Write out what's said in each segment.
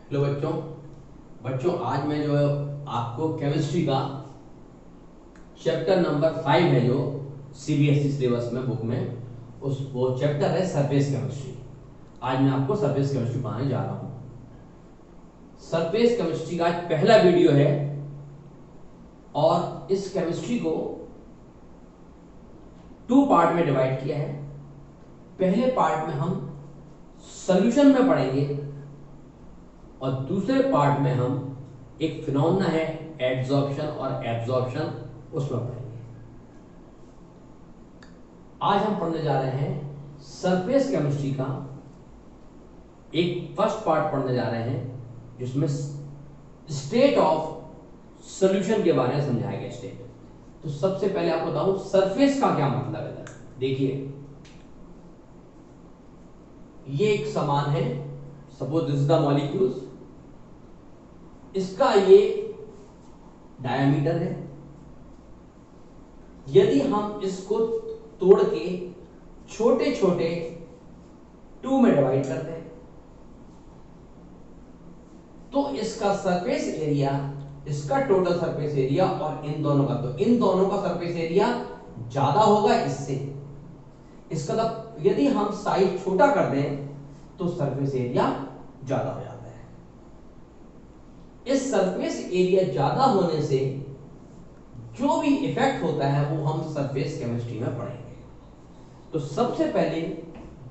Hello बच्चों बच्चों आज मैं जो है आपको केमिस्ट्री का चैप्टर नंबर 5 है जो सीबीएसई सिलेबस में बुक में वो चैप्टर है सरफेस केमिस्ट्री। आज मैं आपको सरफेस केमिस्ट्री पढ़ाने जा रहा हूँ। सरफेस केमिस्ट्री का आज पहला वीडियो है और इस केमिस्ट्री को 2 पार्ट में डिवाइड किया है। पहले पार्ट में हम सॉल्यूशन में पढ़ेंगे और दूसरे पार्ट में हम एक फिनोमेना है एडसॉर्प्शन और एब्जॉर्प्शन उसमें पढ़ेंगे। आज हम पढ़ने जा रहे हैं सरफेस केमिस्ट्री का एक फर्स्ट पार्ट पढ़ने जा रहे हैं जिसमें स्टेट ऑफ सॉल्यूशन के बारे में समझाया गया। स्टेट तो सबसे पहले आपको बताऊं सरफेस का क्या मतलब है। देखिए ये एक सामान है, suppose this is the molecules, इसका ये डायमीटर है। यदि हम इसको तोड़ के छोटे छोटे 2 में डिवाइड करते हैं तो इसका सरफेस एरिया, इसका टोटल सरफेस एरिया और इन दोनों का, तो इन दोनों का सरफेस एरिया ज्यादा होगा इससे। इसका मतलब यदि हम साइज छोटा कर दें तो सरफेस एरिया ज्यादा हो जाता है। इस सरफेस एरिया ज्यादा होने से जो भी इफेक्ट होता है वो हम सरफेस केमिस्ट्री में पढ़ेंगे। तो सबसे पहले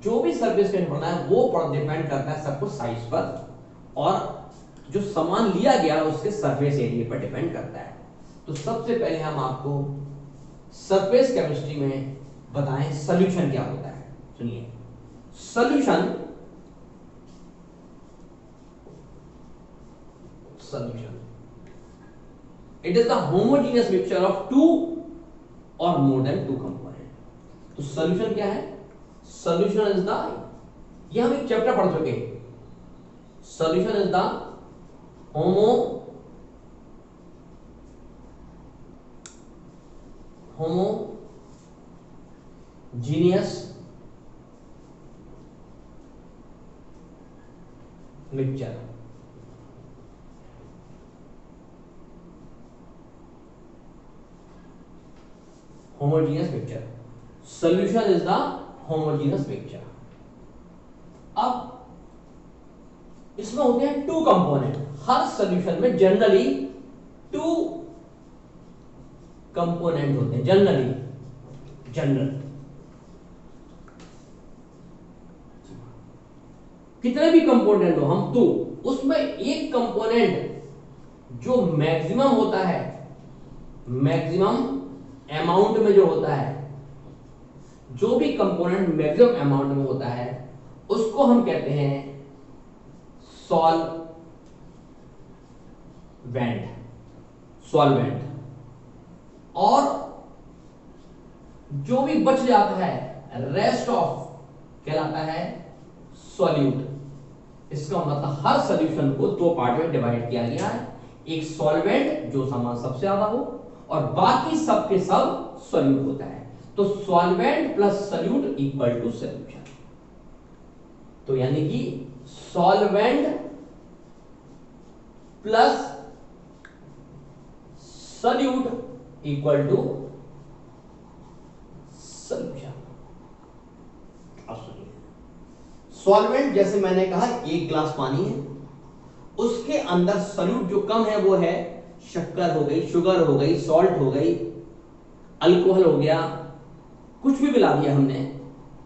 जो भी सरफेस केमिस्ट्री पढ़ना है वो पर डिपेंड करता है सब कुछ साइज पर, और जो सामान लिया गया उसके सरफेस एरिया पर डिपेंड करता है। तो सबसे पहले हम आपको सरफेस केमिस्ट्री में बताएं सॉल्यूशन क्या होता है। सुनिए, solution it is the homogeneous mixture of 2 और मोर देन 2 कंपोनेंट। तो सॉल्यूशन क्या है? सॉल्यूशन इज द, ये हम एक चैप्टर पढ़ चुके। Solution is the homogeneous mixture। homogeneous mixture, solution is the homogeneous mixture। अब इसमें होते हैं 2 कंपोनेंट। हर सॉल्यूशन में जनरली 2 कंपोनेंट होते हैं। जनरल कितने भी कंपोनेंट हो हम, तो उसमें एक कंपोनेंट जो मैक्सिमम होता है, मैक्सिमम अमाउंट में जो होता है, जो भी कंपोनेंट मैक्सिमम अमाउंट में होता है उसको हम कहते हैं सॉल्वेंट। और जो भी बच जाता है रेस्ट ऑफ कहलाता है सॉल्यूट। इसका मतलब हर सॉल्यूशन को 2 पार्ट में डिवाइड किया गया है। एक सॉल्वेंट जो सामान सबसे ज्यादा हो और बाकी सब के सब सॉल्यूट होता है। तो solvent plus solute equal to solution. तो यानी कि solvent plus solute equal to solution. Solvent जैसे मैंने कहा 1 ग्लास पानी है, उसके अंदर सॉल्यूट जो कम है वो है शक्कर हो गई, शुगर हो गई, सॉल्ट हो गई, अल्कोहल हो गया, कुछ भी मिला दिया हमने,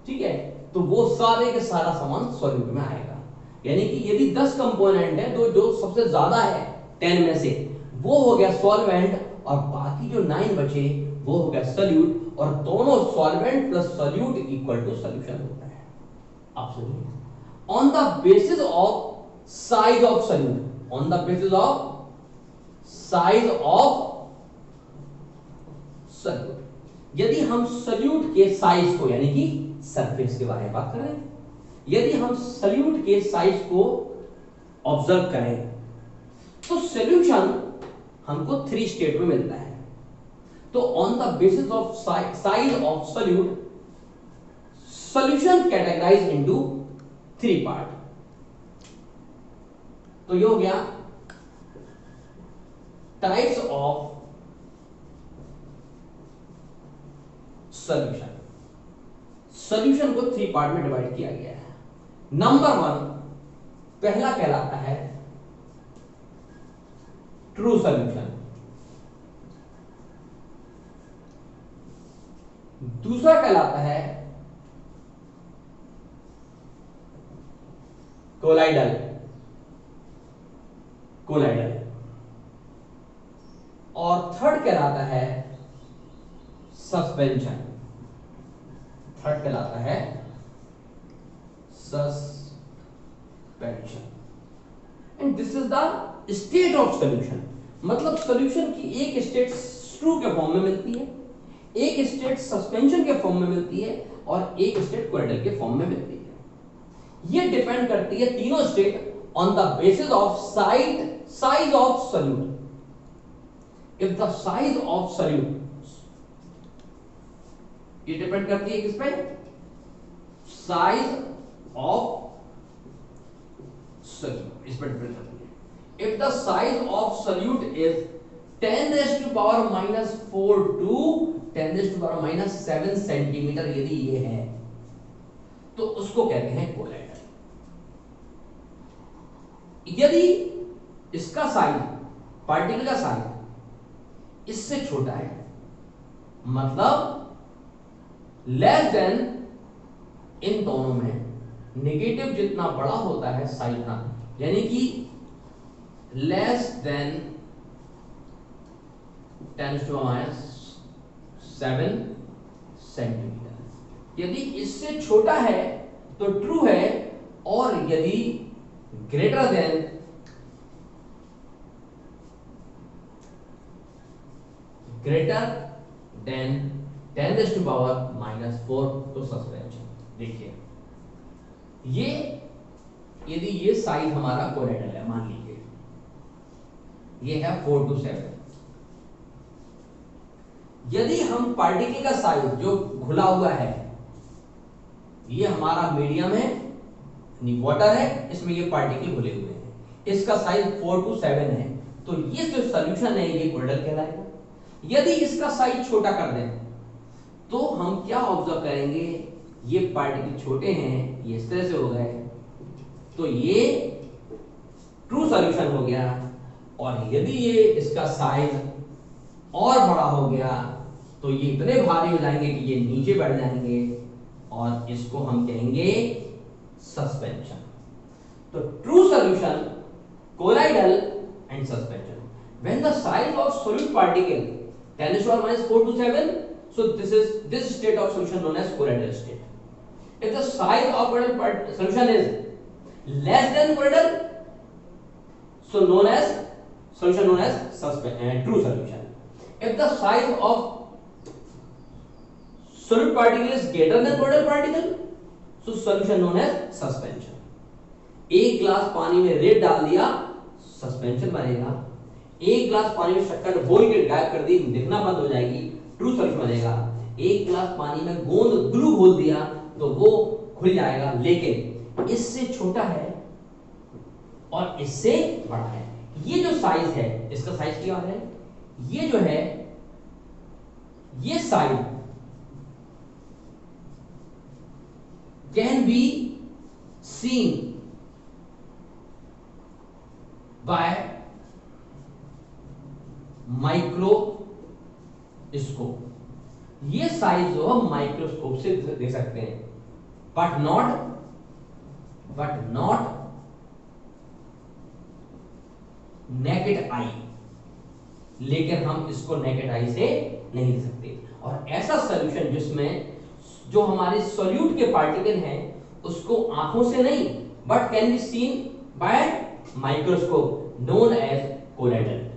ठीक है, तो वो सारे के सारा सामान सॉल्यूट में आएगा। यानी कि यदि 10 कंपोनेंट है तो जो सबसे ज्यादा है 10 में से वो हो गया सॉल्वेंट और बाकी जो 9 बचे वो हो गया सॉल्यूट, और दोनों solvent plus solute equal to solution होता है। आप सुनिए, on the basis of size of solute, on the basis of size of solute, यदि हम सॉल्यूट के साइज को, यानी कि सरफेस के बारे में बात कर रहे हैं, यदि हम सॉल्यूट के साइज को ऑब्जर्व करें तो सॉल्यूशन हमको 3 स्टेट में मिलता है। तो on the basis of size of solute, solution categorize into 3 part. तो ये हो गया टाइप्स ऑफ सॉल्यूशन। सॉल्यूशन को 3 पार्ट में डिवाइड किया गया है। नंबर 1 पहला कहलाता है ट्रू सॉल्यूशन, दूसरा कहलाता है कोलाइडल, और थर्ड कहलाता है suspension, and this is the state of solution. मतलब सॉल्यूशन की एक स्टेट ट्रू के फॉर्म में मिलती है, एक स्टेट सस्पेंशन के फॉर्म में मिलती है, और एक स्टेट कोलाइडल के फॉर्म में मिलती है। ये डिपेंड करती है तीनों state on the basis of size of solute. If the size of solute, ये डिपेंड करती है किस पे? साइज ऑफ सॉल्यूट, इस पर डिपेंड करती है। If the size of solute is 10⁻⁻⁴ to 10⁻⁻7 centimetre, यदि ये है तो उसको कहते हैं कोलाइडल। यदि इसका साइज, पार्टिकल का साइज इससे छोटा है, मतलब लेस देन, इन दोनों में नेगेटिव जितना बड़ा होता है साइज का, यानी कि लेस देन 10⁻⁷ सेंटीमीटर, यदि इससे छोटा है तो ट्रू है, और यदि ग्रेटर देन 10⁻⁻⁴ तो सस्पेंशन। देखिए ये, यदि ये साइज हमारा कोलाइडल है, मान लीजिए ये है 4 to 7, यदि हम पार्टिकल का साइज जो घुला हुआ है, ये हमारा मीडियम है, वाटर है, इसमें ये पार्टिकल घुले हुए हैं, इसका साइज 4 to 7 है, तो ये जो सॉल्यूशन है ये कोलाइडल कहलाएगा। यदि इसका साइज छोटा कर दें तो हम क्या ऑब्जर्व करेंगे, ये पार्टिकल छोटे हैं, ये इस तरह से हो गए, तो ये ट्रू सॉल्यूशन हो गया। और यदि ये इसका साइज और बड़ा हो गया तो ये इतने भारी हो जाएंगे कि ये नीचे बैठ जाएंगे, और इसको हम कहेंगे सस्पेंशन। तो true solution, colloidal and suspension. When the size of solute particle 10⁻⁴ to 7, so this state of solution known as colloidal state. If the size of colloidal solution is less than colloidal, so solution known as true solution. If the size of solute particle is greater than colloidal particle, so solution known as suspension. एक गिलास पानी में रेत डाल दिया, suspension बनेगा। एक गिलास पानी में शक्कर घोल के गायब कर दी, दिखना बंद हो जाएगी, ट्रू सॉल्यूशन बनेगा। एक गिलास पानी में गोंद ग्लू घोल दिया तो वो खुल जाएगा, लेकिन इससे छोटा है और इससे बड़ा है। ये जो साइज है, इसका साइज क्या है, ये जो है, ये size can be seen by microscope. ये साइज जो हम माइक्रोस्कोप से देख सकते हैं, बट नॉट नेकेड आई, लेकिन हम इसको नेकेड आई से नहीं देख सकते। और ऐसा सॉल्यूशन जिसमें जो हमारे सॉल्यूट के पार्टिकल हैं उसको आंखों से नहीं, but can be seen by microscope, known as colloidal.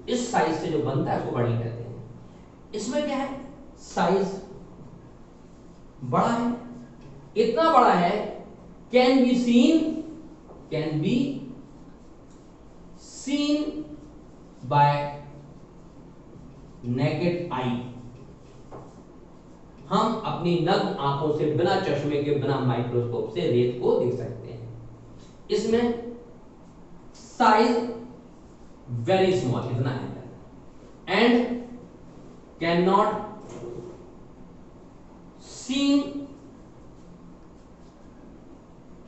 इस साइज से जो बनता है उसको कोलाइडल कहते हैं। इसमें क्या है, साइज बड़ा है, इतना बड़ा है, can be seen bye naked eye. हम अपनी नग्न आंखों से, बिना चश्मे के, बिना माइक्रोस्कोप से रेत को देख सकते हैं। इसमें साइज वेरी स्मॉल, इतना है, and can not seen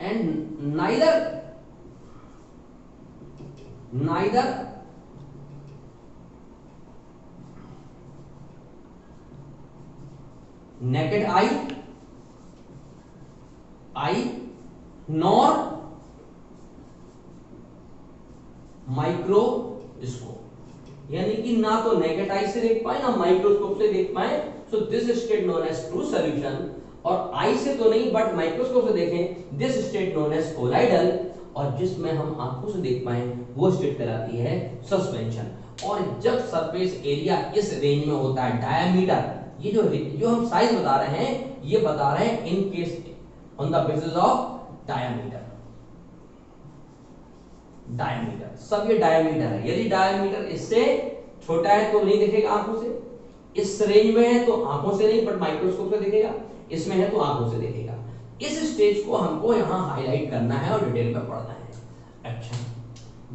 and neither naked eye nor microscope, यानी कि ना तो नेकेड आई से देख पाए ना माइक्रोस्कोप से देख पाए। So this state known as true solution, और आई से तो नहीं बट माइक्रोस्कोप से देखें, this state known as colloidal, और जिसमें हम आंखों से देख पाए वो स्टेट कहलाती है सस्पेंशन। और जब सरफेस एरिया इस रेंज में होता है, डायमीटर, ये जो हम साइज बता रहे हैं, ये बता रहे हैं in case on the basis of diameter. सब ये डायमीटर है। यदि डायमीटर इससे छोटा है तो नहीं दिखेगा आंखों से, इस रेंज में है तो आंखों से नहीं बट माइक्रोस्कोप से दिखेगा, इसमें है तो आंखों से दिखेगा। इस स्टेज को हमको यहां हाईलाइट करना है और डिटेल में पढ़ना है। अच्छा,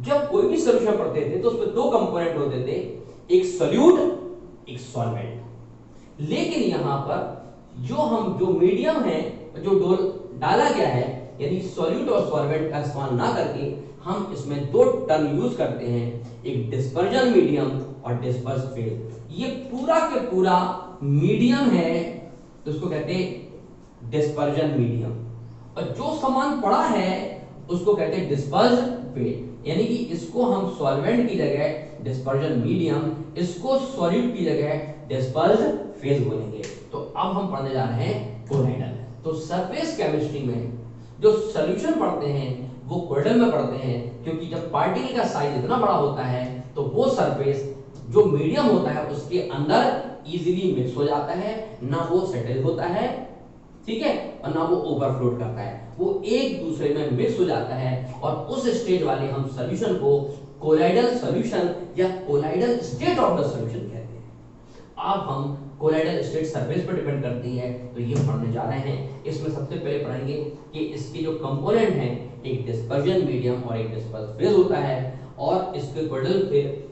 जब कोई भी सॉल्यूशन पढ़ते थे तो उसमें दो कंपोनेंट होते थे, एक सॉल्यूट, एक सॉल्वेंट। लेकिन यहां पर जो मीडियम है, जो डाला गया है, यानी सॉल्यूट और सॉल्वेंट का इस्तेमाल ना करके हम इसमें दो टर्म यूज करते हैं, एक डिस्पर्जन मीडियम और डिस्पर्स फेज। ये पूरा के पूरा मीडियम है तो उसको कहते हैं डिस्पर्जन मीडियम, और जो सामान पड़ा है उसको कहते हैं डिस्पर्स फेज। यानी कि इसको हम सॉल्वेंट की जगह डिस्पर्जन मीडियम, इसको सॉल्यूट की जगह डिस्पर्स फेज बोलेंगे। तो अब हम पढ़ने जा रहे हैं कोलाइडल। तो सरफेस केमिस्ट्री में जो सॉल्यूशन पढ़ते हैं वो कोलाइडल में पढ़ते हैं, क्योंकि जब पार्टिकल का साइज इतना बड़ा होता है तो वो सरफेस जो मीडियम होता है उसके अंदर इजीली मिक्स हो जाता है, ना वो सेटल होता है, ठीक है, और ना वो ओवरफ्लोट करता है, वो एक दूसरे में मिक्स हो जाता है। और उस स्टेज वाले हम सॉल्यूशन को कोलाइडल सॉल्यूशन या colloidal state of the solution कहते हैं। अब हम कोलाइडल स्टेट सरफेस पर डिपेंड करती है, तो ये पढ़ने जा रहे हैं। इसमें सबसे पहले पढ़ेंगे कि इसके जो कंपोनेंट हैं, एक डिस्पर्जन मीडियम और एक डिस्पर्स फेज होता है, और इसके कोलाइडल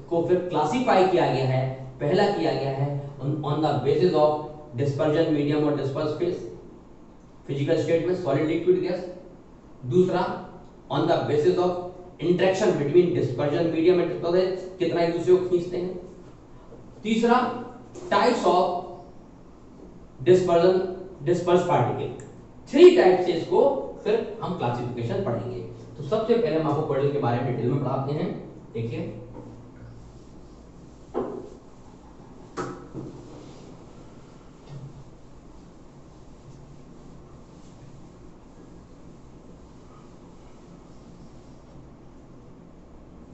को फिर क्लासिफाई किया गया है। पहला किया गया है on the basis of dispersion medium और डिस्पर्स फेज, फिजिकल स्टेट में सॉलिड लिक्विड गैस। दूसरा on the basis of interaction between dispersion medium and disperse phase, कितना एक दूसरे को खींचते हैं। तीसरा types of disperse particle, 3 type से इसको फिर हम क्लासिफिकेशन पढ़ेंगे। तो सबसे पहले हम आपको कोलाइडल के बारे में डिटेल में पढ़ाते हैं। देखिए,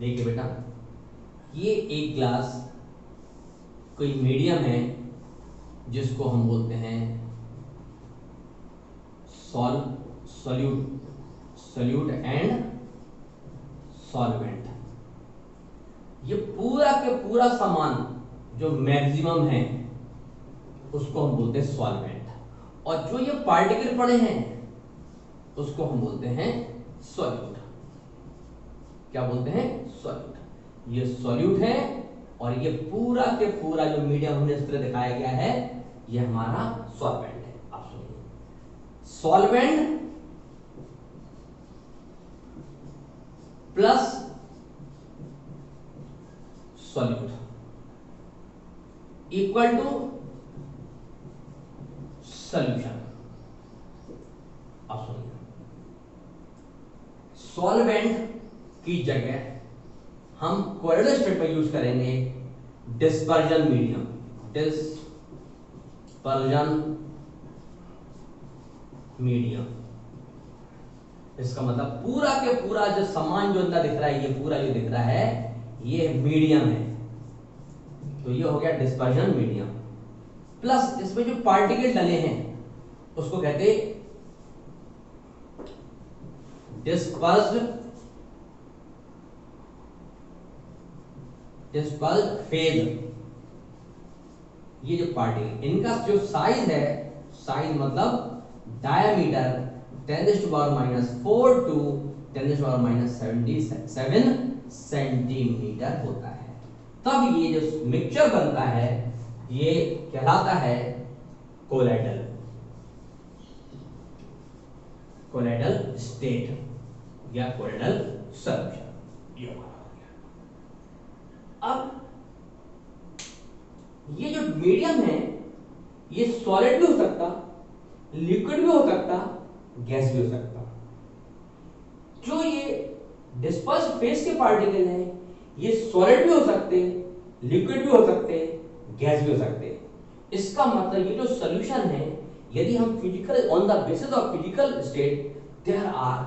देखिए बेटा, ये एक ग्लास कोई मीडियम है जिसको हम बोलते हैं सॉल्यूट एंड सॉल्वेंट। ये पूरा के पूरा सामान जो मैक्सिमम है उसको हम बोलते हैं सॉल्वेंट, और जो ये पार्टिकल पड़े हैं उसको हम बोलते हैं सॉल्यूट। क्या बोलते हैं? सॉल्यूट। ये सॉल्यूट है, और ये पूरा के पूरा जो मीडियम हमने इस तरह दिखाया गया है ये हमारा सॉल्वेंट है। आप सुनिए, solvent plus solute equal to solution. आप सुनिए, सॉल्वेंट की जगह हम कोलाइडल स्टेट पर यूज करेंगे डिस्पर्जन मीडियम, इसका मतलब पूरा के पूरा जो सामान जो अंदर दिख रहा है, ये पूरा जो दिख रहा है ये मीडियम है, तो ये हो गया डिस्पर्जन मीडियम। प्लस इसमें जो पार्टिकल डले हैं उसको कहते डिस्पर्स्ड फेज। ये जो पार्टिकल, इनका जो साइज है, साइज मतलब डायमीटर 10⁻⁴ to -77 सेंटीमीटर होता है। तब ये जो मिक्सचर बनता है ये कहलाता है कोलाइडल स्टेट या कोलाइडल सॉल्यूशन। ये हमारा हो गया। अब ये जो मीडियम है ये सॉलिड भी हो सकता, लिक्विड भी हो सकता, गैस भी हो सकता। जो ये डिस्पर्स फेस के पार्टिकल हैं ये सॉलिड भी हो सकते, लिक्विड भी हो सकते, गैस भी हो सकते। इसका मतलब ये जो सॉल्यूशन है, यदि हम physical on the basis of physical state there are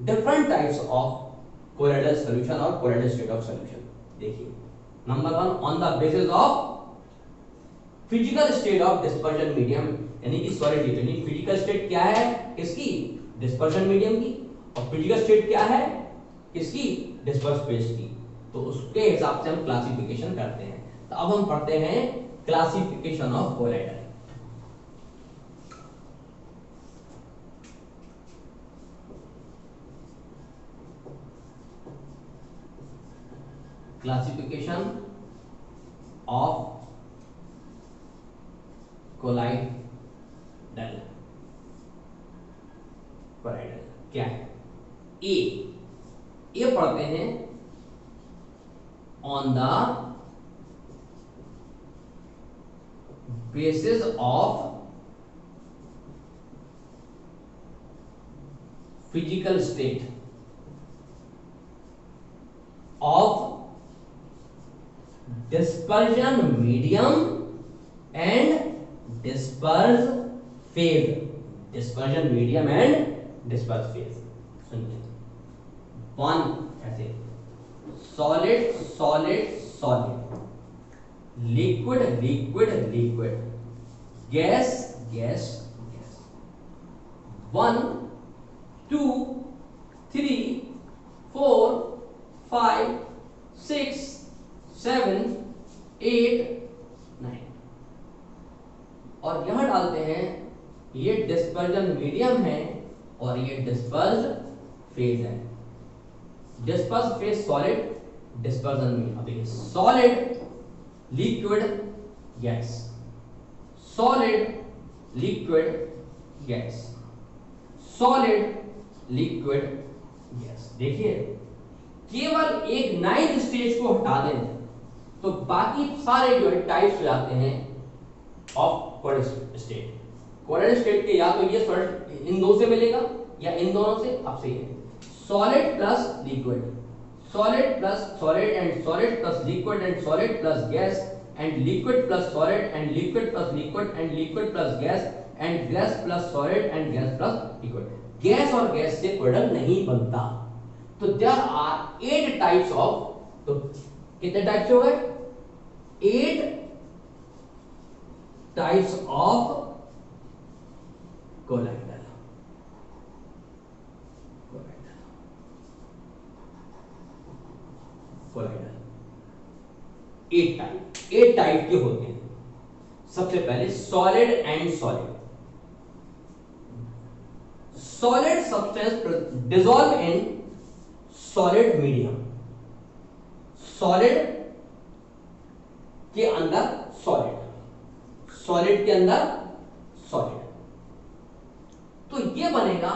different types of colloidal solution और कोलाइडल स्टेट ऑफ सॉल्यूशन। देखिए number 1 on the basis of physical state of dispersion medium, यानी कि सॉलिड यानी फिजिकल स्टेट क्या है किसकी, dispersion medium की, और फिजिकल स्टेट क्या है किसकी, डिस्पर्स फेस की। तो उसके हिसाब से हम क्लासिफिकेशन करते हैं। तो अब हम पढ़ते हैं classification of colloidal. Classification of colloidal क्या है। ए पढ़ते हैं on the basis of physical state of dispersion medium and disperse phase, dispersion medium and disperse phase। सुनिए 1 ऐसे solid solid solid, liquid liquid liquid, gas gas gas, 1 2 3 4 5 6 7 8 9 और यहां डालते हैं ये डिस्पर्जन मीडियम है और ये डिस्पर्स फेज है। Disperse phase solid, dispersion medium. अब solid liquid gas, solid liquid gas, solid liquid gas. देखिए केवल एक 9th स्टेज को हटा दें तो बाकी सारे जो है टाइप्स हो जाते हैं of colloidal state. Colloidal state के या तो ये सॉलिड इन दो से मिलेगा या इन दोनों से, आपसे ये solid plus liquid, solid plus solid and solid plus liquid and solid plus gas and liquid plus solid and liquid plus liquid and liquid plus gas and gas plus solid and gas plus liquid. Gas और gas से colloidal नहीं बनता। तो there are 8 types of, तो कितने types हो गए, 8 types of colloidal. Colloidal 8 type के होते हैं। सबसे पहले solid and solid. Solid substance dissolve in solid medium, solid के अंदर सॉलिड, सॉलिड के अंदर सॉलिड, तो ये बनेगा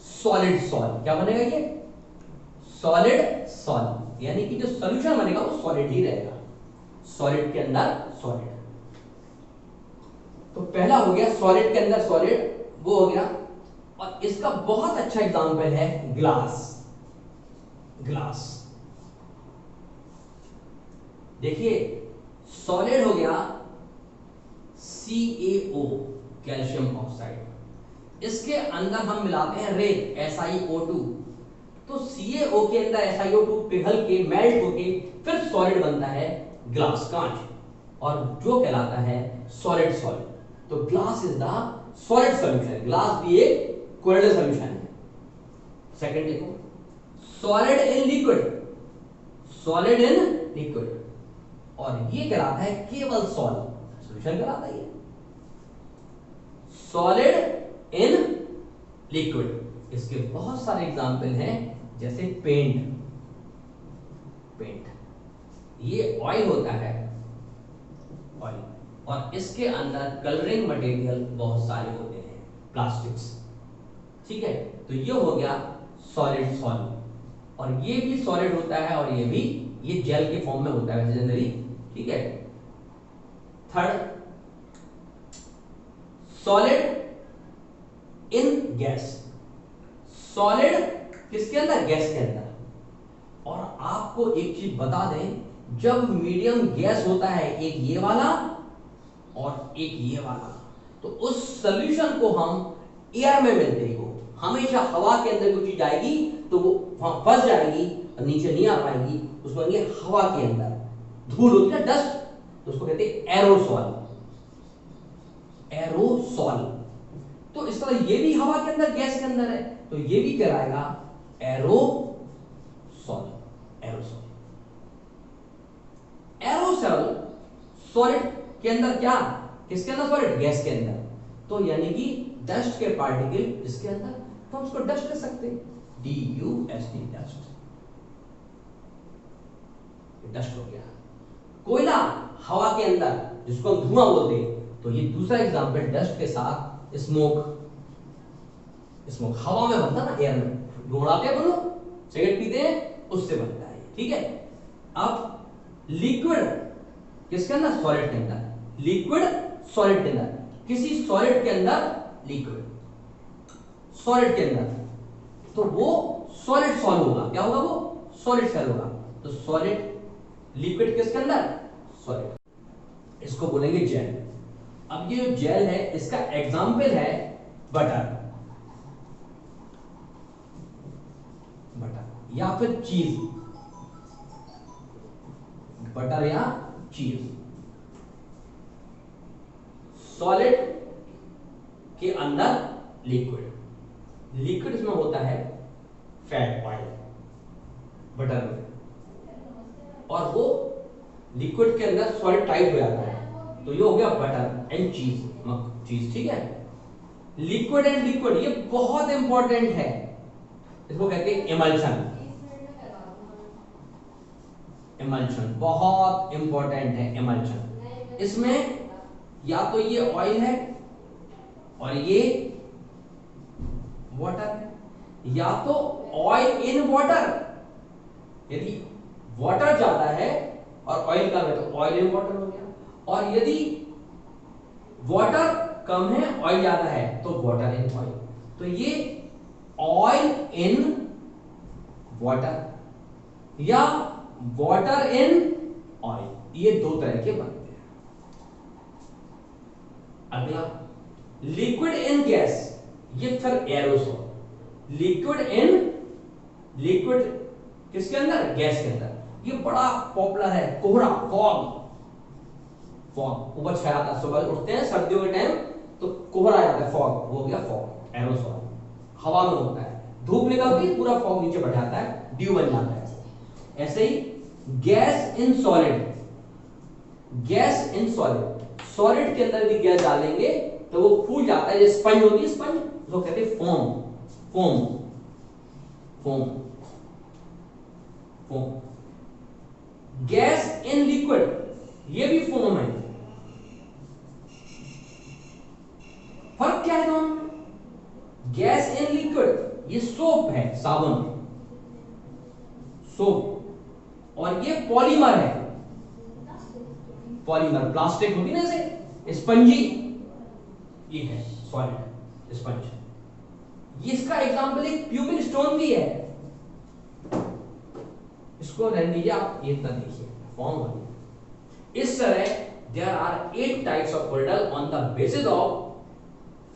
सॉलिड सॉलिड। क्या बनेगा ये, सॉलिड सॉलिड, यानी कि जो सॉल्यूशन बनेगा वो सॉलिड ही रहेगा, सॉलिड के अंदर सॉलिड। तो पहला हो गया सॉलिड के अंदर सॉलिड, वो हो गया। और इसका बहुत अच्छा एग्जांपल है ग्लास। ग्लास देखिए सॉलिड हो गया CaO कैल्शियम ऑक्साइड, इसके अंदर हम मिलाते हैं रेत SiO2, तो CaO के अंदर SiO2 पिघल के मेल्ट होके फिर सॉलिड बनता है ग्लास, कांच, और जो कहलाता है सॉलिड सॉलिड। तो glass is the solid solution, glass भी एक कोलाइडल सॉल्यूशन है। सेकंड देखो solid in liquid, solid in liquid, और ये कहलाता है केवल सॉलिड सॉल्यूशन कहलाता है ये, सॉलिड इन लिक्विड। इसके बहुत सारे एग्जाम्पल हैं, जैसे पेंट। पेंट ये ऑयल होता है, ऑयल, और इसके अंदर कलरिंग मटेरियल बहुत सारे होते हैं, प्लास्टिक्स। ठीक है, तो ये हो गया सॉलिड सॉल्यूट, और ये भी सॉलिड होता है और ये भी, ये जेल के फॉर्म में होता है जनरली। ठीक है, third solid in gas. Solid किसके अंदर? गैस के अंदर। और आपको एक चीज बता दें, जब मीडियम गैस होता है, एक ये वाला और एक ये वाला, तो उस सॉल्यूशन को हम एयर में मिलते ही, हमेशा हवा के अंदर कोई चीज आएगी तो वो वहां फंस जाएगी और नीचे नहीं आ पाएगी, उसको कहेंगे हवा के अंदर। धूल होती है, डस्ट, तो उसको कहते हैं एरोसॉल। एरोसॉल। तो इस तरह ये भी हवा के अंदर, गैस के अंदर है, तो ये भी कहलाएगा एरोसॉल। एरोसॉल। एरोसॉल सॉलिड के अंदर, क्या किसके अंदर? सॉलिड गैस के अंदर। तो यानी कि डस्ट के पार्टिकल इसके अंदर, तो हम उसको डस्ट कह सकते हैं, DUST, डस्ट। डस्ट हो गया। कोयला हवा के अंदर, जिसको हम धुआं बोलते हैं, तो ये दूसरा एग्जांपल डस्ट के साथ स्मोक। स्मोक हवा में बनता ना, एयर में ढूंढाते हैं, बोलो सिगरेट पीते हैं, उससे बनता है। ठीक है, अब लिक्विड किसके अंदर? सॉलिड के अंदर। लिक्विड सॉलिड के अंदर, किसी सॉलिड के अंदर लिक्विड, सॉलिड के अंदर, तो वो सॉलिड सॉल्व होगा। क्या होगा? वो सॉलिड सॉल्व होगा। तो सॉलिड लिक्विड किसके अंदर? सॉलिड। इसको बोलेंगे जेल। अब ये जो जेल है, इसका एग्जाम्पल है बटर, बटर या फिर चीज, बटर या चीज। सॉलिड के अंदर लिक्विड, लिक्विड इसमें होता है फैट, ऑयल, बटर में, और वो लिक्विड के अंदर सॉलिड टाइप हो जाता है, तो ये हो गया बटर एंड चीज, चीज। ठीक है, लिक्विड एंड लिक्विड ये बहुत इंपॉर्टेंट है, इसको कहते हैं इमल्शन। इमल्शन बहुत इंपॉर्टेंट है, इमल्शन। इसमें या तो ये ऑयल है और ये वाटर है, या तो ऑयल इन वाटर, यदि वाटर ज्यादा है और ऑयल कम है तो ऑयल इन वाटर हो गया, और यदि वाटर कम है ऑयल ज्यादा है तो वाटर इन ऑयल। तो ये ऑयल इन वाटर या वाटर इन ऑयल, ये दो तरह के बनते हैं। अगला लिक्विड इन गैस, ये फिर एरोसॉल। लिक्विड इन, लिक्विड किसके अंदर? गैस के अंदर। ये बड़ा पॉपुलर है, कोहरा, फॉग। फॉग ऊपर छाया आता है, सुबह उठते हैं सर्दियों के टाइम तो कोहरा आ जाता है, फॉग, वो हो गया फॉग, एरोसॉल। हवा में होता है, धूप निकलती है पूरा फॉग नीचे बढ़ जाता है, ड्यू बन जाता है। ऐसे ही gas in solid, gas in solid, solid के अंदर भी गैस डालेंगे तो वो फूल जाता है, जैसे स्पंज होती है, स्पंज, उसको कहते हैं foam. Foam, foam, foam. Gas in liquid, ये भी फोम है। फर्क क्या है दोनों में? गैस इन लिक्विड ये सोप है, साबुन, सोप, और ये पॉलीमर है, पॉलीमर प्लास्टिक होती है ना, जैसे स्पंजी, ये है सॉलिड स्पंज। इसका एग्जांपल एक प्यूबिक स्टोन भी है, इसको रहने दीजिए, आप ये इतना देखिए फॉर्म वाली। इस तरह there are 8 types of colloidal on the basis of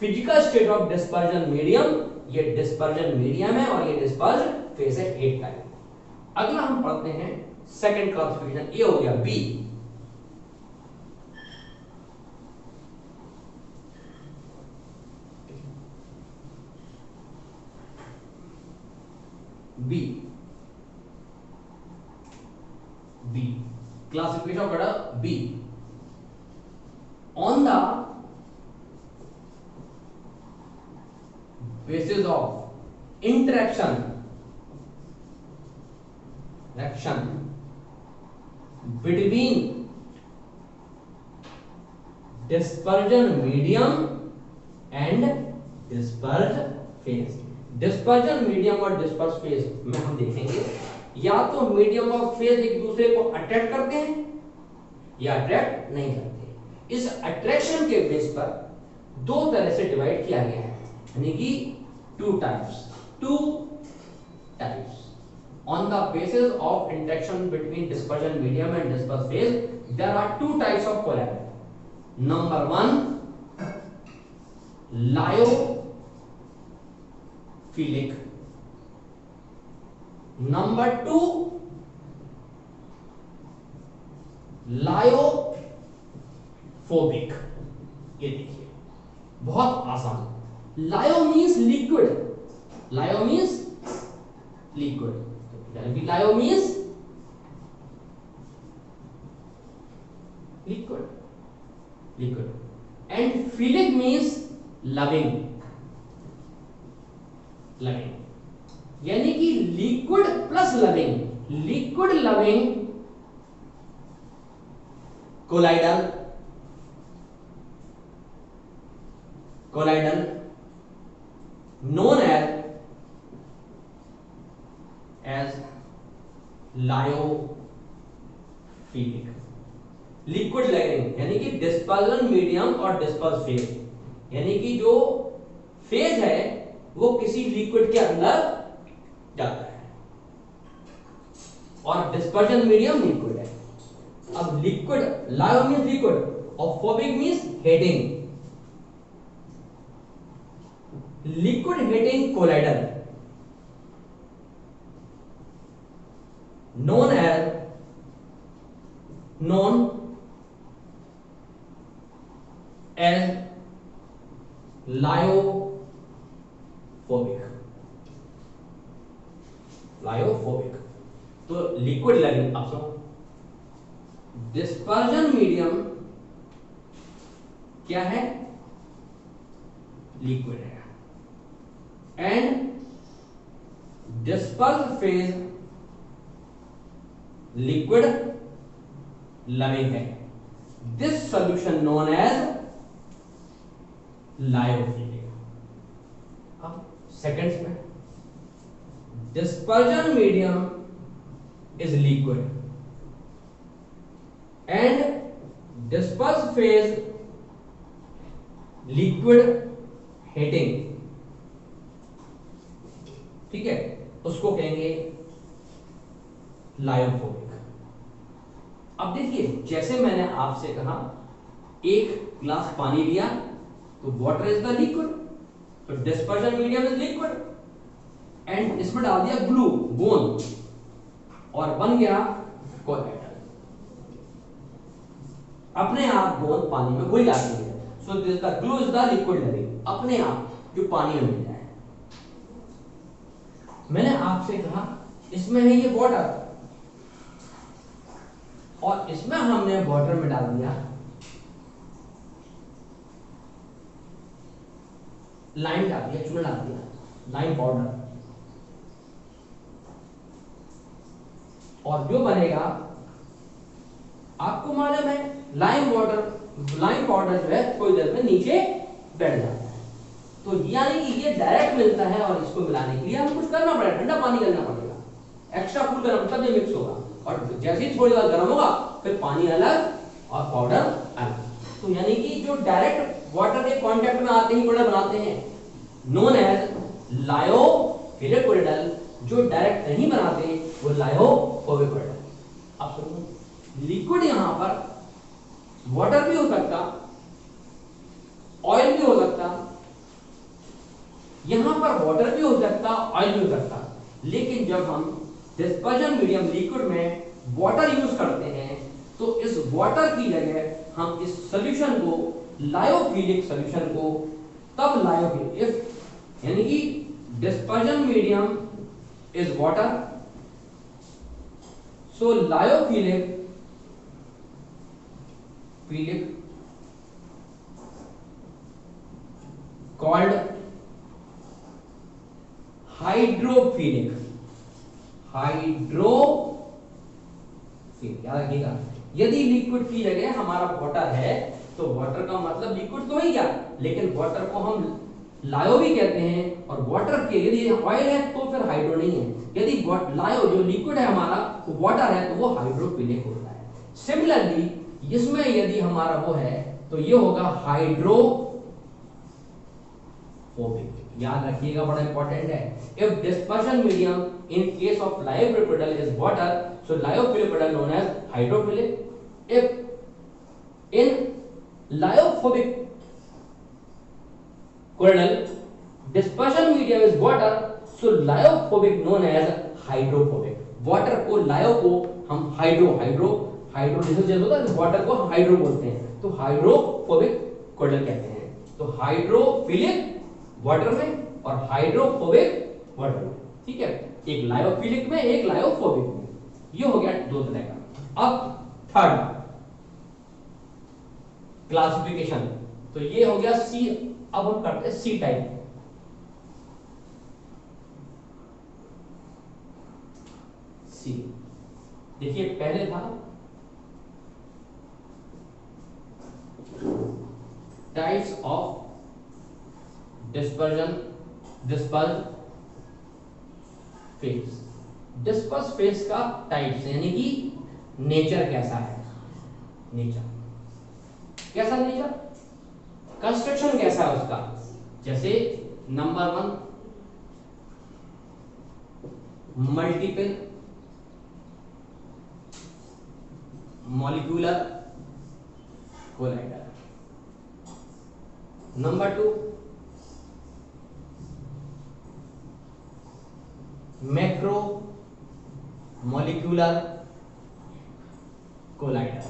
physical state of dispersion medium. ये डिस्पर्जन मीडियम है और ये डिस्पर्ज फेस है, 8 टाइप। अगला हम पढ़ते हैं सेकंड क्लासिफिकेशन, ये हो गया B. B, B classification of colloidal B on the basis of interaction between dispersion medium and dispersed phase। Dispersion medium और डिस्पर्स फेज में हम देखेंगे या तो मीडियम और फेज एक दूसरे को अट्रैक्ट करते हैं या अट्रैक्ट नहीं करते। इस अट्रैक्शन के बेस पर दो तरह से डिवाइड किया गया है, यानी कि two types on the basis of interaction between dispersion medium and disperse phase there are two types of collagen। number 1 lyophilic, number 2 lyophobic। ये देखिए बहुत आसान। लायो मीन्स लिक्विड, लायो मीन्स लिक्विड, लायो means liquid, liquid and philic means loving, loving यानी कि liquid plus loving, liquid loving colloidal, colloidal known as lyophilic. Liquid loving यानी कि डिस्पर्जन मीडियम और डिस्पर्स फेज, यानी कि जो फेज है वो किसी लिक्विड के अंदर जाता है और डिस्पर्जन मीडियम लिक्विड है। अब लिक्विड, लायो मींस लिक्विड और phobic means hating, liquid hating colloidal known as lyophobic, lyophobic. तो लिक्विड लविंग, आप सुनो, डिस्पर्जन मीडियम क्या है? लिक्विड है and disperse phase liquid loving है। This solution known as lyophilic. अब सेकेंड्स में, dispersion medium is liquid and disperse phase liquid hating, ठीक है, उसको कहेंगे लायोफोबिक। अब देखिए, जैसे मैंने आपसे कहा एक ग्लास पानी लिया तो वाटर इज द लिक्विड, तो dispersion medium is liquid and इसमें डाल दिया ग्लू, गोंद, और बन गया कोलाइडल। अपने आप गोंद पानी में घुल जाती है, so this the glue is the liquid loving, अपने आप जो पानी में मिल जाए। मैंने आपसे कहा इसमें है ये वाटर, और इसमें हमने वाटर में डाल दिया लाइम, डाल दिया चूना, डाल दिया लाइम पाउडर, और जो बनेगा आपको मालूम है लाइम वाटर, लाइम पाउडर जो है थोड़ी देर में नीचे बैठ जाता है। तो यानी कि ये डायरेक्ट मिलता है और इसको मिलाने के लिए हमें कुछ करना पड़ेगा, ठंडा पानी करना पड़ेगा, एक्स्ट्रा कूल करना, तब ये मिक्स होगा, और जैसे ही थोड़ी देर गर्म होगा फिर पानी अलग और पाउडर अलग। तो यानी कि जो डायरेक्ट वाटर के कांटेक्ट में आते ही कोलाइडल बनाते हैं नोन एज लायोफिलिक कोलाइडल, जो डायरेक्ट नहीं बनाते वो लायोफोबिक कोलाइडल। अब सुनो, लिक्विड यहां पर वाटर भी हो सकता, ऑयल भी हो सकता, यहां पर वाटर भी हो सकता, ऑयल भी हो सकता, लेकिन जब हम डिस्पर्जन मीडियम लिक्विड में वाटर यूज करते हैं तो इस वाटर की जगह हम इस सॉल्यूशन को, लायोफिलिक सॉल्यूशन को, तब लायोफिलिक, इफ यानी कि dispersion medium is water, so lyophilic philic called hydrophilic, hydrophilic याद रखिएगा। यदि लिक्विड की जगह हमारा वाटर है तो वाटर का मतलब लिक्विड तो ही क्या, लेकिन वाटर को हम लायो भी कहते हैं, और वाटर के यदि ऑयल है तो फिर हाइड्रो नहीं है। यदि लायो जो लिक्विड है हमारा वो वाटर है तो वो हाइड्रोफिलिक होता है। सिमिलरली इसमें यदि हमारा वो है तो ये होगा हाइड्रोफोबिक। याद रखिएगा, बड़ा इंपॉर्टेंट है। If dispersion medium in case of lyophilic is water, so lyophilic known as hydrophilic. If in lyophobic colloidal dispersion medium is water, so lyophobic known as hydrophobic। Water को लायो को हम हाइड्रो डिसोसिएशन होता है, water को hydro बोलते हैं, तो हाइड्रोफोबिक colloidal कहते हैं। तो हाइड्रोफिलिक वाटर में और हाइड्रोफोबिक वाटर में, ठीक है, एक लायोफिलिक में एक लायोफोबिक में। ये हो गया दो तरह का। अब थर्ड क्लासिफिकेशन, तो ये हो गया सी। अब हम करते हैं सी टाइप। सी देखिए, पहले था types of disperse phase. Disperse phase का टाइप्स यानी कि नेचर कैसा है, नेचर कैसा, नेचर कंस्ट्रक्शन कैसा है उसका। जैसे number 1 multiple molecular collider. Number 2 macro molecular collider.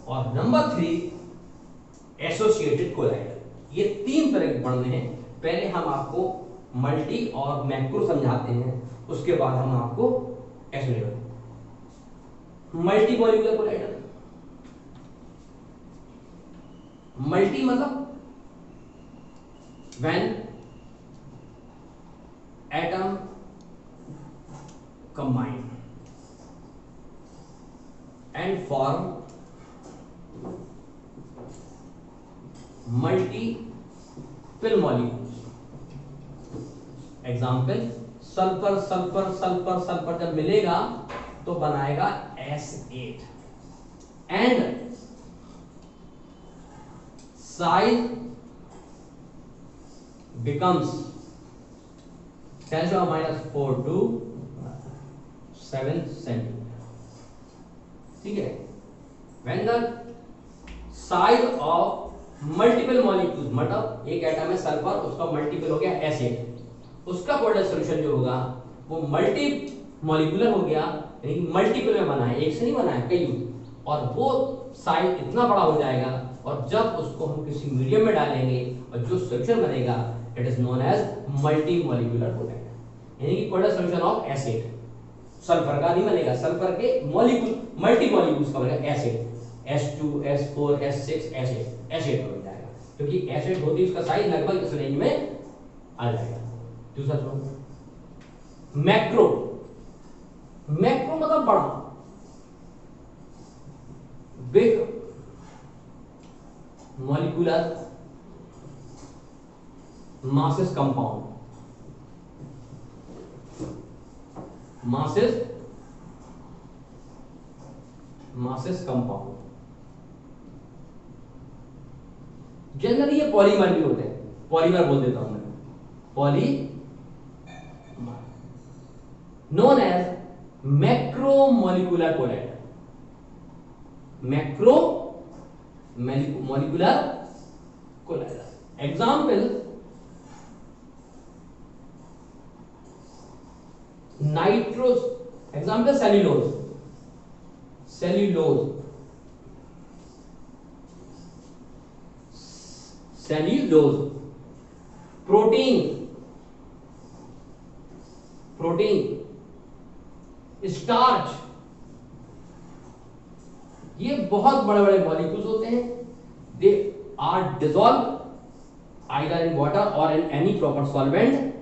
और नंबर 3 एसोसिएटेड कोलाइडर। ये 3 तरह के पढ़ने हैं। पहले हम आपको मल्टी और मैक्रो समझाते हैं, उसके बाद हम आपको associated. Multi molecular colloidal, multi मतलब when atom combine and form multiple molecules. Example sulphur sulphur sulphur sulphur जब मिलेगा तो बनाएगा S8 and size becomes 10⁻⁴ to 7 centimeter। ठीक है, when the size of multiple molecules, मतलब एक एटम है सल्फर, उसका मल्टीपल हो गया S8, उसका कोल्ड सॉल्यूशन जो होगा वो मल्टी मॉलिक्यूलर हो गया, यानी मल्टीपल में बना है, एक से नहीं बना है, कई, और वो साइज इतना बड़ा हो जाएगा, और जब उसको हम किसी मीडियम में डालेंगे और जो सॉल्यूशन बनेगा it is known as multi molecular colloidal, यानी कि cold solution of acid. Sulphur का नहीं बनेगा, सल्फर के मॉलिक्यूल मल्टी मॉलिक्यूल्स का बनेगा acid, S2 S4 S6 acid हो जाएगा, क्योंकि एसिड होती है उसका साइज लगभग इस रेंज में आ जाएगा। दूसरा सुनो, मैक्रो, मैक्रो मतलब बड़ा, big molecular masses compound, masses compound. Generally ये पॉलीमर भी होते हैं, पॉलीमर बोल देता हूं मैं, polymer known as macromolecular colloidal, macromolecular colloidal. Example नाइट्रोस, example cellulose, cellulose, cellulose, protein, protein, starch, ये बहुत बड़े बड़े मॉलिक्यूल्स होते हैं। Are dissolve either in water और in any proper solvent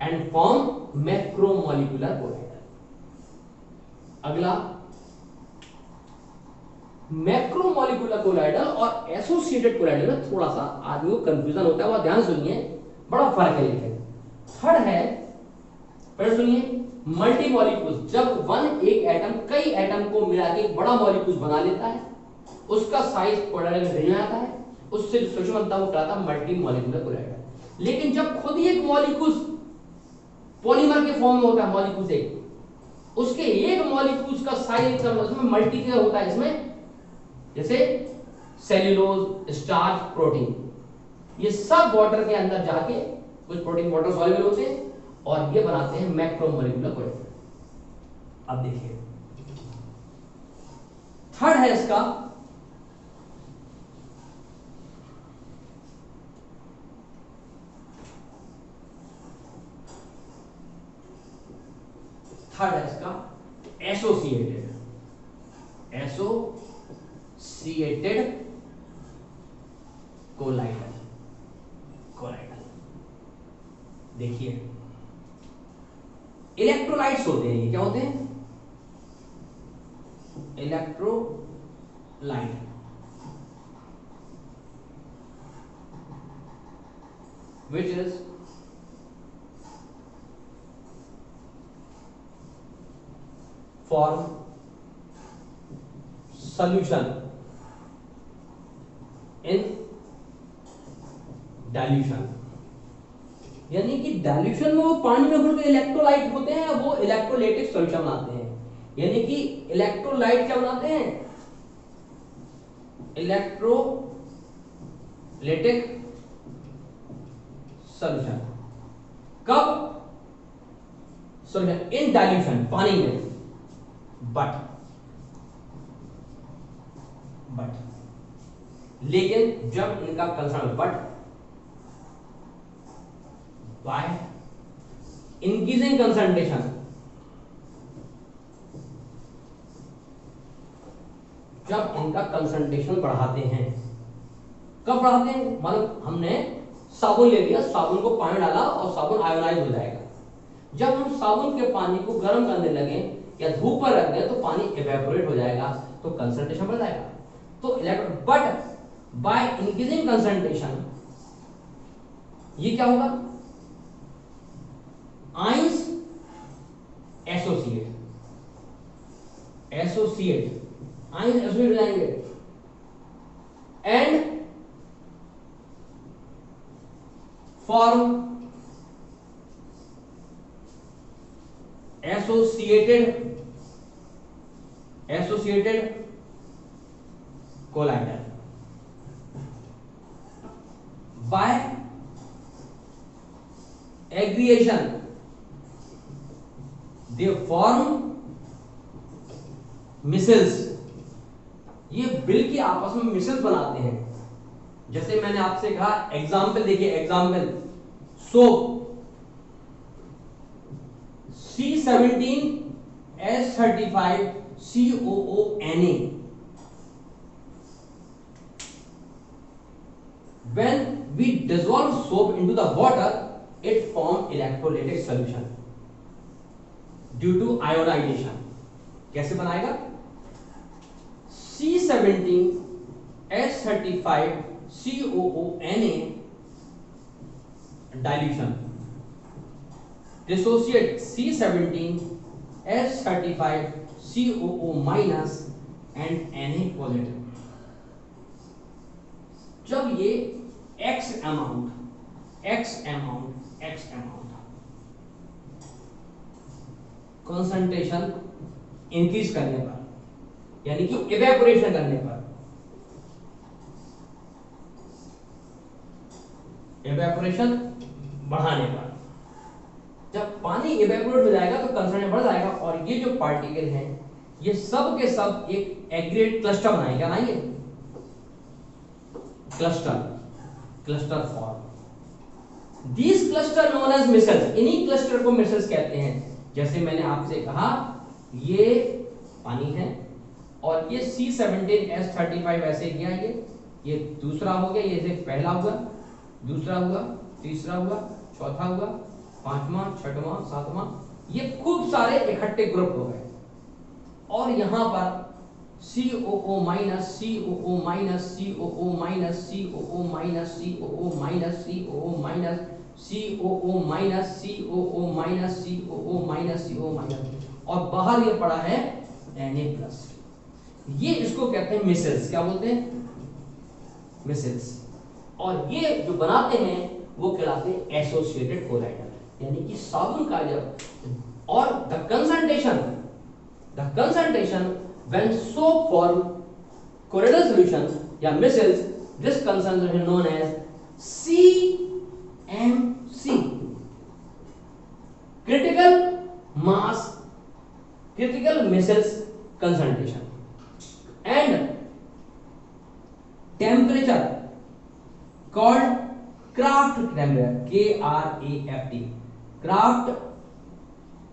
and form macromolecular colloidal. अगला मैक्रोमोलिकुलर कोलाइडल और एसोसिएटेड कोलाइडल में थोड़ा सा आदमी को कंफ्यूजन होता है, वह ध्यान सुनिए, बड़ा फर्क है। लेकिन थर्ड है, फिर सुनिए, मल्टी मॉलिक्यूल, जब एक एटम कई एटम को मिला के एक बड़ा मॉलिक्यूल बना लेता है, उसका साइज कोलाइडल में भिन्न आता है, उससे जो सोल्यूशन बनता है वो कहलाता है मल्टी मॉलिक्यूलर कोलाइडल। लेकिन जब खुद ही एक मॉलिक्यूल पॉलीमर के फॉर्म में होता है, मॉलिक्यूल एक, उसके एक मॉलिक्यूल का साइज उसमें मल्टी होता है, इसमें जैसे सेल्यूलोज, स्टार्च, प्रोटीन, ये सब वाटर के अंदर जाके कुछ प्रोटीन वाटर सॉल्युबल होते हैं और ये बनाते हैं मैक्रोमोलिकुलर कोलाइडल। अब देखिए थर्ड है इसका एसोसिएटेड कोलाइडल। देखिए इलेक्ट्रोलाइट्स होते हैं, ये क्या होते हैं? Electrolyte. Which is form solution in dilution, यानी कि डाइल्यूशन में वो पानी में घुल के इलेक्ट्रोलाइट होते हैं, वो इलेक्ट्रोलाइटिक सॉल्यूशन बनाते हैं। यानी कि इलेक्ट्रोलाइट क्या बनाते हैं? Electrolytic solution. कब? सॉल्यूशन इन डाइल्यूशन, पानी में। बट लेकिन जब इनका कंसर्न बाय इंक्रीजिंग कंसंट्रेशन, जब इनका कंसंट्रेशन बढ़ाते हैं, कब बढ़ाते हैं? मतलब हमने साबुन ले लिया, साबुन को पानी डाला और साबुन आयोनाइज हो जाएगा। जब हम साबुन के पानी को गर्म करने लगे या धूप पर रख दें तो पानी इवेपोरेट हो जाएगा, तो कंसंट्रेशन बढ़ जाएगा। तो बट बाय इंक्रीजिंग कंसंट्रेशन ये क्या होगा? आयंस एसोसिएट आयंस एसोसिएट हो जाएंगे and form associated colloidal. By aggregation they form micelles, ये बिल की आपस में मिसल्स बनाते हैं। जैसे मैंने आपसे कहा, एग्जाम्पल देखिए, example soap C17H35 COONA, when we dissolve soap into the water it form electrolytic solution due to ionization। कैसे बनाएगा? C17H35 COONA dilution dissociate C17H35 COO minus and Na positive। जब ये X amount कंसंट्रेशन इंक्रीज करने पर, यानी कि evaporation करने पर, इवेपोरेशन बढ़ाने पर, जब पानी इवेपोरेट हो जाएगा तो कंसंट्रेशन बढ़ जाएगा और ये जो पार्टिकल हैं ये सब के सब एक एग्रीगेट क्लस्टर बनाएंगे। क्या बनाएंगे? Cluster form. These cluster known as missions, इन्हीं क्लस्टर को मिसल्स कहते हैं। जैसे मैंने आपसे कहा, ये पानी है और ये C17H35 ऐसे गया, ये ये दूसरा हो गया, ये पहला हुआ, दूसरा हुआ, तीसरा हुआ, चौथा हुआ, पांचवा, छठवां, सातवां, ये खूब सारे इकट्ठे ग्रुप हो गए। और यहां पर COO minus, COO minus, COO minus, COO minus, COO minus, COO minus, COO minus, COO minus, COO minus, COO minus, और बाहर ये पड़ा है Na+। ये इसको कहते हैं मिसेल्स। क्या बोलते हैं? मिसेल्स। और ये जो बनाते हैं वो कहलाते हैं एसोसिएटेड कोलाइडल, यानी कि साबुन का जब, और the concentration when soap form colloidal solution या micells, this concentration known as CMC, critical mass, critical micells concentration, and temperature called Kraft temperature, KRAFT, Kraft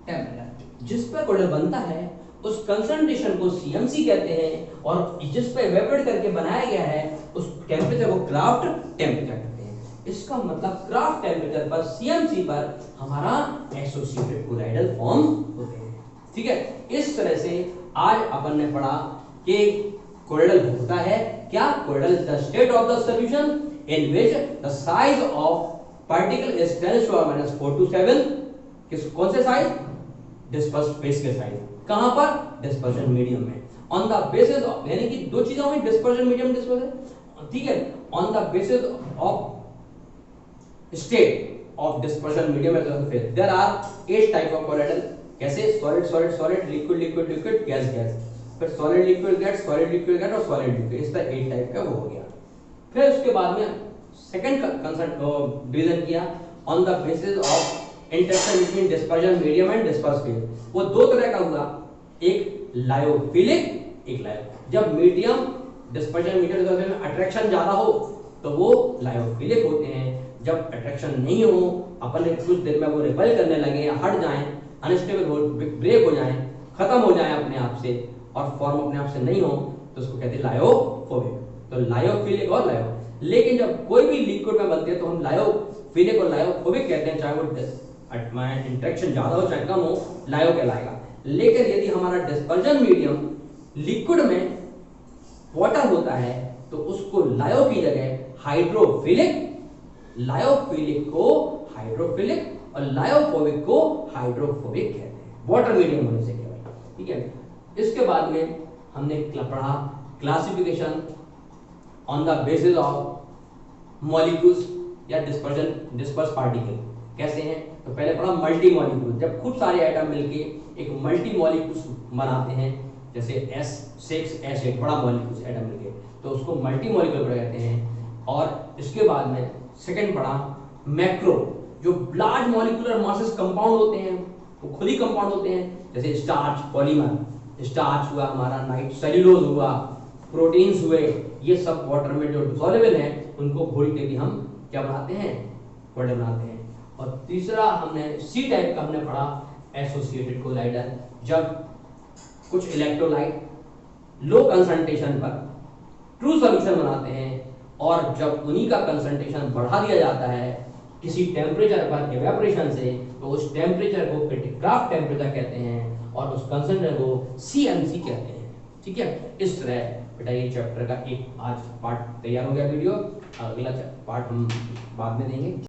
temperature, जिस पर कोलाइडल बनता है उस कंसंट्रेशन को CMC कहते हैं, और जिस पे इवेपोरेट करके बनाया गया है उस टेम्परेचर को क्राफ्ट टेम्परेचर कहते हैं। इसका मतलब क्राफ्ट टेम्परेचर पर, CMC पर हमारा एसोसिएटेड कोलाइडल फॉर्म होते हैं। ठीक है, इस तरह से आज अपन ने पढ़ा कि कोलाइडल होता है क्या? Colloidal is the state of the solution in which the size of particle is 10⁻⁴ to 7। कौन से साइज? डिस्पर्स फेस के साइज। कहां पर? डिस्पर्शन मीडियम में। ऑन द बेसिस ऑफ, यानी कि दो चीजें होंगी, डिस्पर्शन मीडियम, डिस्पर्शन, ठीक है। On the basis of state of dispersion medium phase there are 8 type of colloidal. कैसे? Solid solid solid, liquid liquid liquid, gas gas, फिर solid liquid gas, solid liquid gas और solid liquid, इस तरह 8 type का वो हो गया। फिर उसके बाद में सेकंड कंसर्न डिवीजन किया on the basis of interaction between dispersion medium and disperse phase. वो दो तरह का हुआ, एक लायोफिलिक, एक लायो। जब मीडियम डिस्पर्जन मीडियम में अट्रैक्शन ज्यादा हो तो वो लायोफिलिक होते हैं। जब अट्रैक्शन नहीं हो, अपन ने कुछ देर में वो रिपेल करने लगे या हट जाएं, अनस्टेबल हो, ब्रेक हो जाएं, खत्म हो जाएं अपने आप से, और फॉर्म अपने आप से नहीं हो, तो उसको कहते हैं लायोफोबिक। तो लायोफिलिक और लायो। लेकिन जब कोई भी लिक्विड में बनती है तो हम लायोफिलिक और लायोफोबिक कहते हैं, चाहे वो इंटरेक्शन ज्यादा हो चाहे कम हो, लायो कहलाएगा। लेकिन यदि हमारा डिस्पर्जन मीडियम लिक्विड में वाटर होता है तो उसको लायो की जगह हाइड्रोफिलिक, लायोफिलिक को हाइड्रोफिलिक और लायोफोबिक को हाइड्रोफोबिक कहते हैं, वाटर मीडियम होने से केवल। ठीक है, इसके बाद में हमने पढ़ा classification on the basis of molecules या डिस्पर्स पार्टिकल कैसे हैं। तो पहले पढ़ा मल्टी मॉलिक्यूल, जब खूब सारे एटम मिलके एक मल्टी मॉलिक्यूल्स बनाते हैं, जैसे S6H8 बड़ा मॉलिक्यूल्स एटम मिलके, तो उसको मल्टी मॉलिक्यूल कहते हैं। और इसके बाद में सेकंड पढ़ा मैक्रो, जो लार्ज मॉलिक्यूलर मासेस कंपाउंड होते हैं, वो खुद ही कंपाउंड होते हैं, जैसे स्टार्च, पॉलीमर, स्टार्च हुआ हमारा, नाइट सेल्यूलोज हुआ, प्रोटीन्स हुए, ये सब वाटर में जो डिसॉल्वेबल हैं उनको घोल के भी हम क्या बनाते हैं? कोलाइडल बनाते हैं। और तीसरा हमने C टाइप का हमने पढ़ा एसोसिएटेड कोलाइडल, जब कुछ इलेक्ट्रोलाइट लो कंसंट्रेशन पर ट्रू सॉल्यूशन बनाते हैं, और जब उन्हीं का कंसंट्रेशन बढ़ा दिया जाता है किसी टेम्परेचर पर इवेपोरेशन से, तो उस टेम्परेचर को क्राफ्ट टेम्परेचर कहते हैं और उस कंसंट्रेशन को CMC कहते हैं। ठीक है, इस तरह बेटा ये चैप्टर का एक आज पार्ट तैयार हो गया वीडियो, अगला पार्ट हम बाद में देंगे।